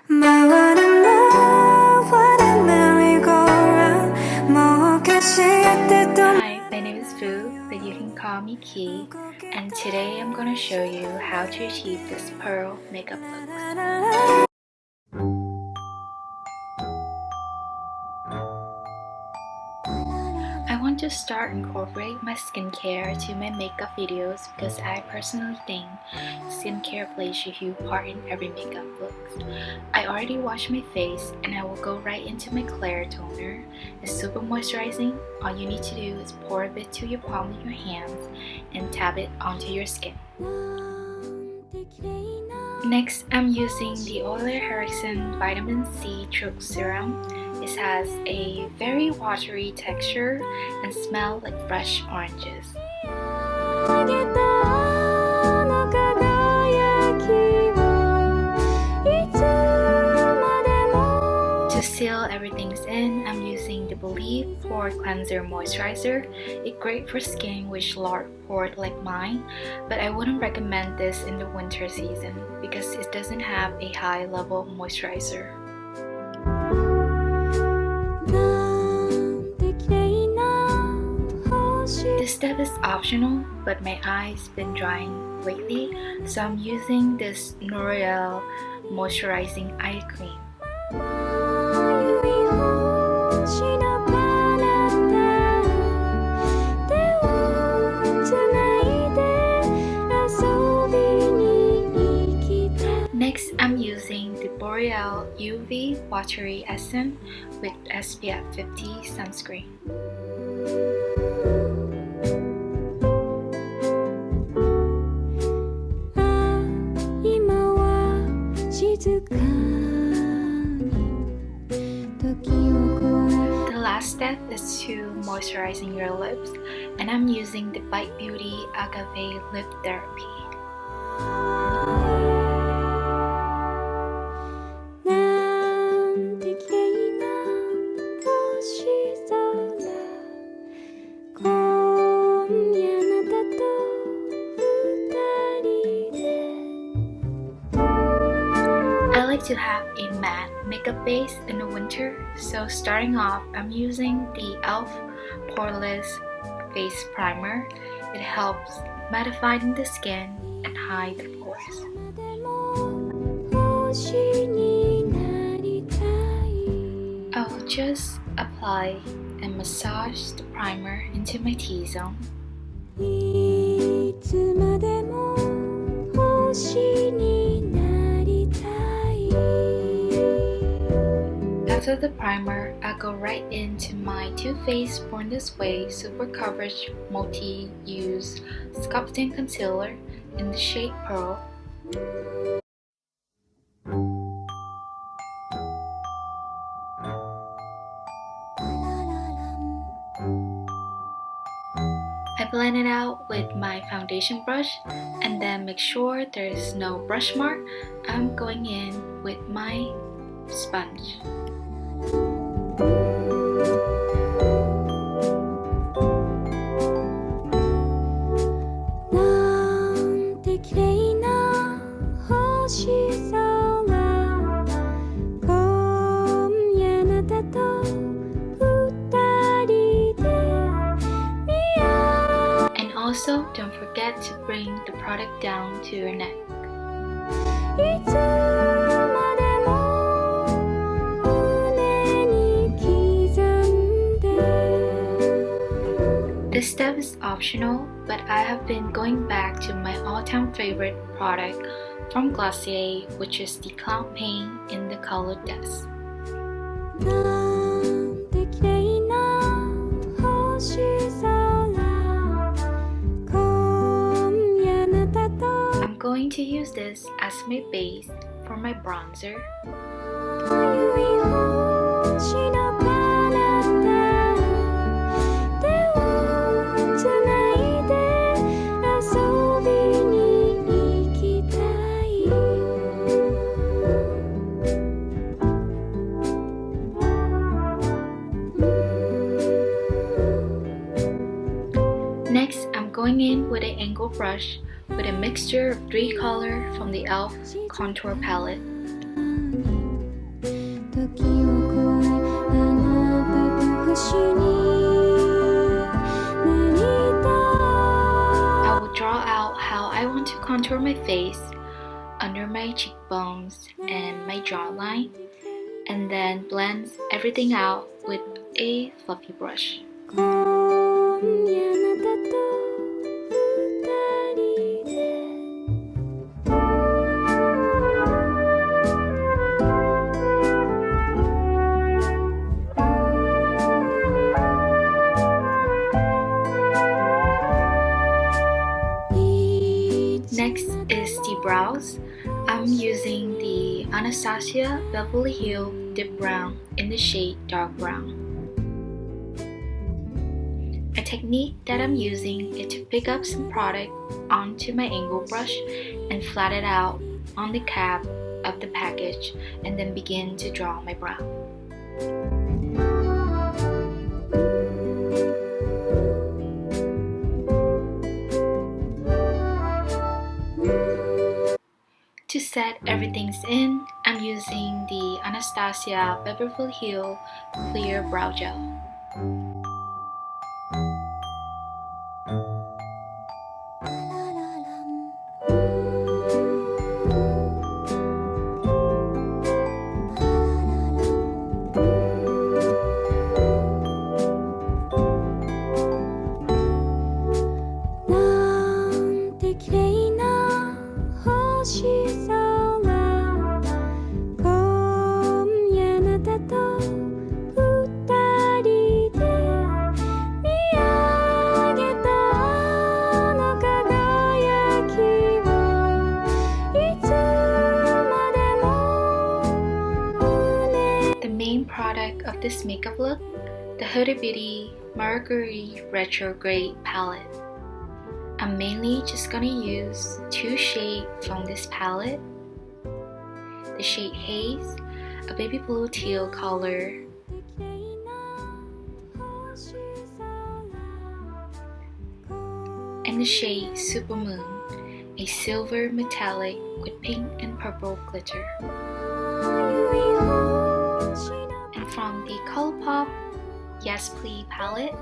Hi, my name is Fu, but you can call me Ki, and today I'm going to show you how to achieve this pearl makeup look. I want to start incorporate my skincare to my makeup videos because I personally think skincare plays a huge part in every makeup look. I already washed my face and I will go right into my Klairs toner. It's super moisturizing. All you need to do is pour a bit to your palm of your hands and tap it onto your skin. Next, I'm using the Olehenriksen Vitamin C Throat Serum. It has a very watery texture and smells like fresh oranges. To seal everything in, I'm using the Believe Pore Cleanser Moisturizer. It's great for skin with large pores like mine, but I wouldn't recommend this in the winter season because it doesn't have a high level of moisturizer. This step is optional, but my eyes been drying lately, so I'm using this Nuria moisturizing eye cream. Next, I'm using the Biore UV Watery Essence with SPF 50 sunscreen. The last step is to moisturizing your lips, and I'm using the Bite Beauty Agave Lip Therapy. I like to have a matte makeup base in the winter, so starting off, I'm using the e.l.f. Poreless Face Primer. It helps mattify the skin and hide the pores. I'll just apply and massage the primer into my T-zone. After the primer, I'll go right into my Too Faced Born This Way Super Coverage Multi-Use Sculpting Concealer in the shade Pearl. I blend it out with my foundation brush and then make sure there is no brush mark. I'm going in with my sponge. And also, don't forget to bring the product down to your neck. This step is optional, but I have been going back to my all-time favorite product from Glossier, which is the Cloud Paint in the color Dusk. I'm going to use this as my base for my bronzer. Next, I'm going in with an angle brush with a mixture of 3 colors from the e.l.f. contour palette. face, under my cheekbones and my jawline, and then blends everything out with a fluffy brush. Next is Dipbrows. I'm using the Anastasia Beverly Hills Dipbrow in the shade Dark Brown. A technique that I'm using is to pick up some product onto my angle brush and flat it out on the cap of the package and then begin to draw my brow. To set everything in, I'm using the Anastasia Beverly Hills Clear Brow Gel. Product of this makeup look, the Huda Beauty Mercury Retrograde palette. I'm mainly just gonna use two shades from this palette. The shade Haze, a baby blue teal color, and the shade Super Moon, a silver metallic with pink and purple glitter. From the Colourpop Yes Please palette,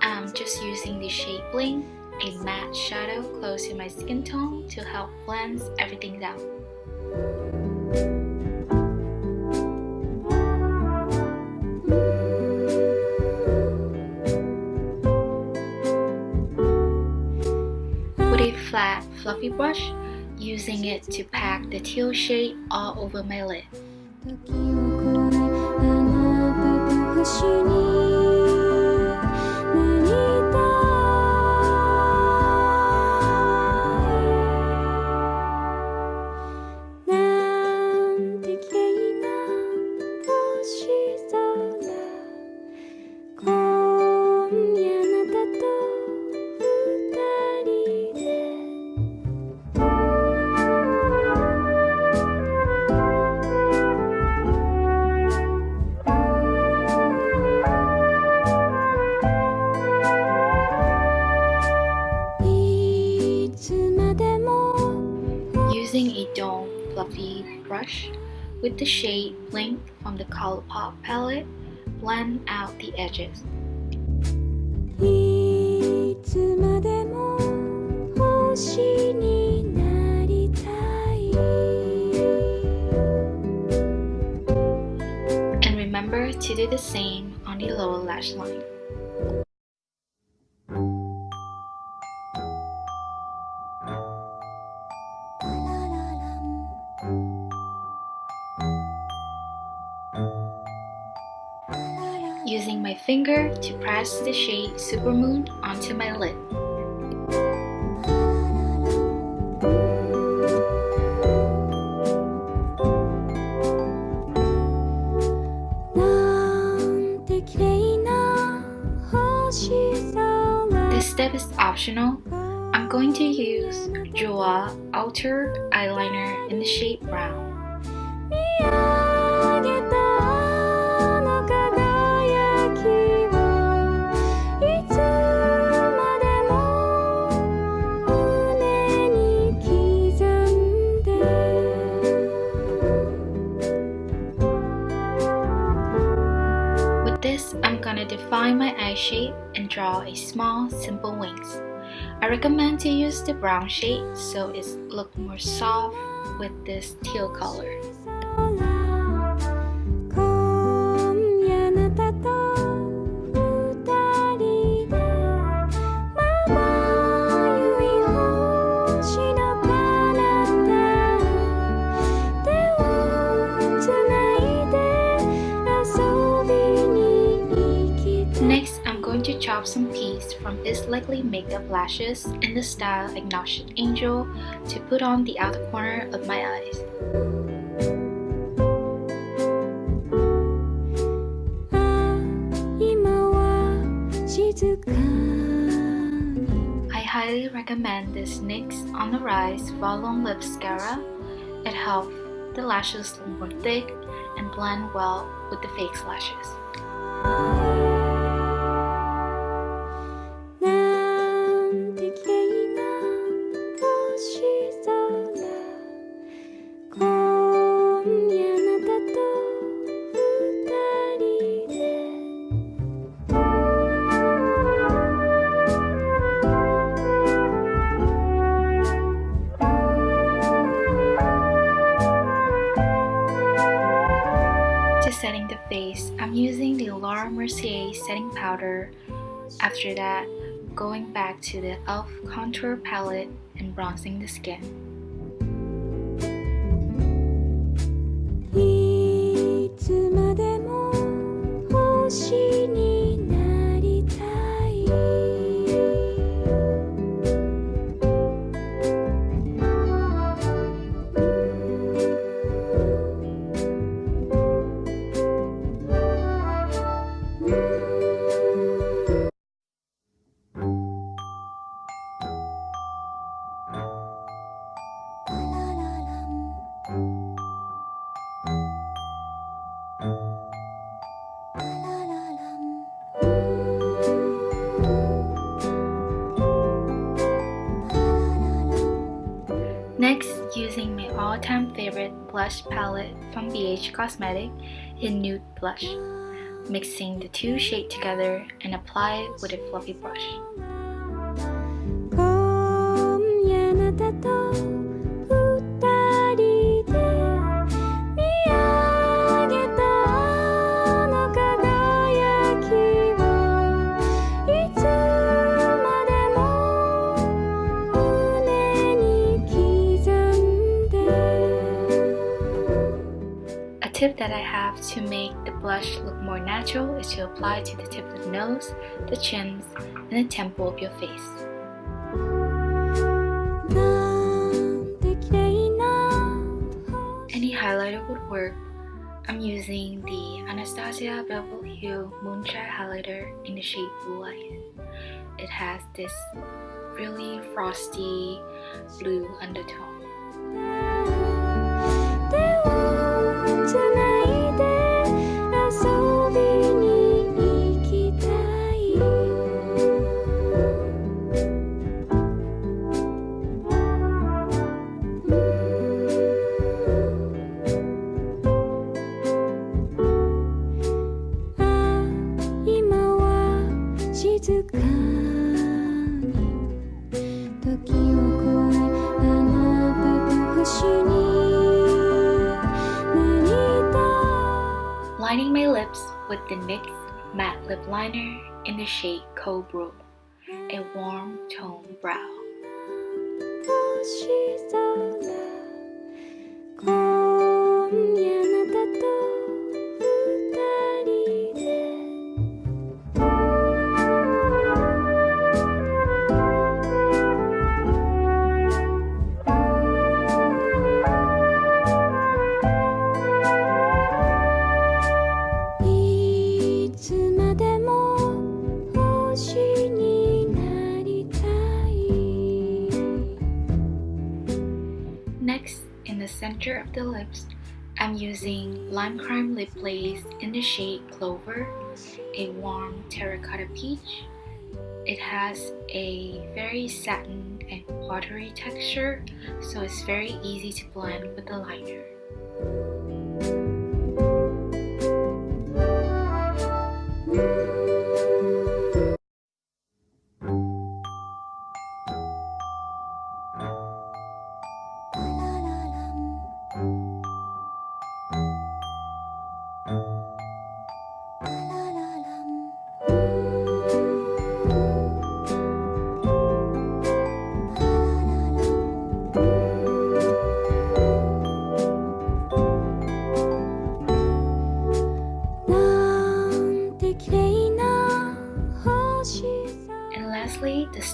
I'm just using the shade Bling, a matte shadow close to my skin tone to help blend everything out. With a flat, fluffy brush, using it to pack the teal shade all over my lid. Using a dome fluffy brush with the shade Blink from the Colourpop palette, blend out the edges. And remember to do the same on the lower lash line. Using my finger to press the shade Super Moon onto my lid. This step is optional. I'm going to use JOAH Outer Eyeliner in the shade Brown. I'm gonna define my eye shape and draw a small, simple wings. I recommend to use the brown shade so it looks more soft with this teal color. Next, I'm going to chop some piece from Itslikely makeup lashes in the style Agnostic Angel to put on the outer corner of my eyes. I highly recommend this NYX On The Rise Volume Lip Mascara. It helps the lashes look more thick and blend well with the fake lashes. Setting the face, I'm using the Mercier setting powder. After that, going back to the e.l.f. contour palette and bronzing the skin. Next, using my all-time favorite blush palette from ABH Cosmetics in Nude Blush, mixing the two shades together and apply it with a fluffy brush. Tip that I have to make the blush look more natural is to apply to the tip of the nose, the chins, and the temple of your face. Any highlighter would work. I'm using the Anastasia Beverly Hills Moonshine Highlighter in the shade Blue Light. It has this really frosty blue undertone. Lining my lips with the NYX Matte Lip Liner in the shade Cobra, a warm tone brow. Next, in the center of the lips, I'm using Lime Crime Lip Glaze in the shade Clover, a warm terracotta peach. It has a very satin and watery texture, so it's very easy to blend with the liner.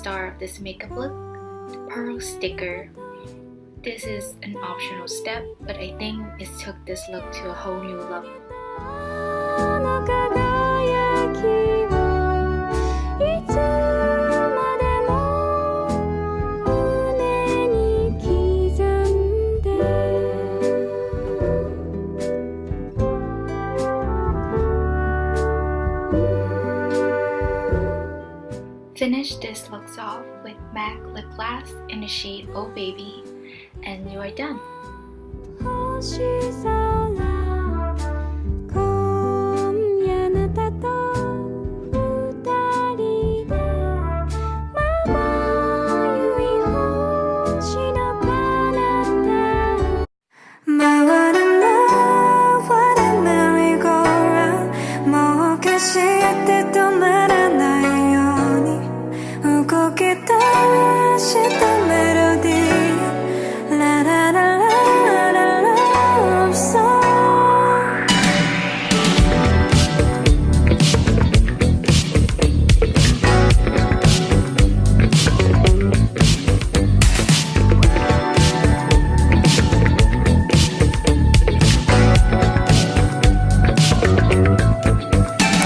star of this makeup look, the pearl sticker. This is an optional step, but I think it took this look to a whole new level. Finish this looks off with MAC lip gloss in the shade Oh Baby, and you are done.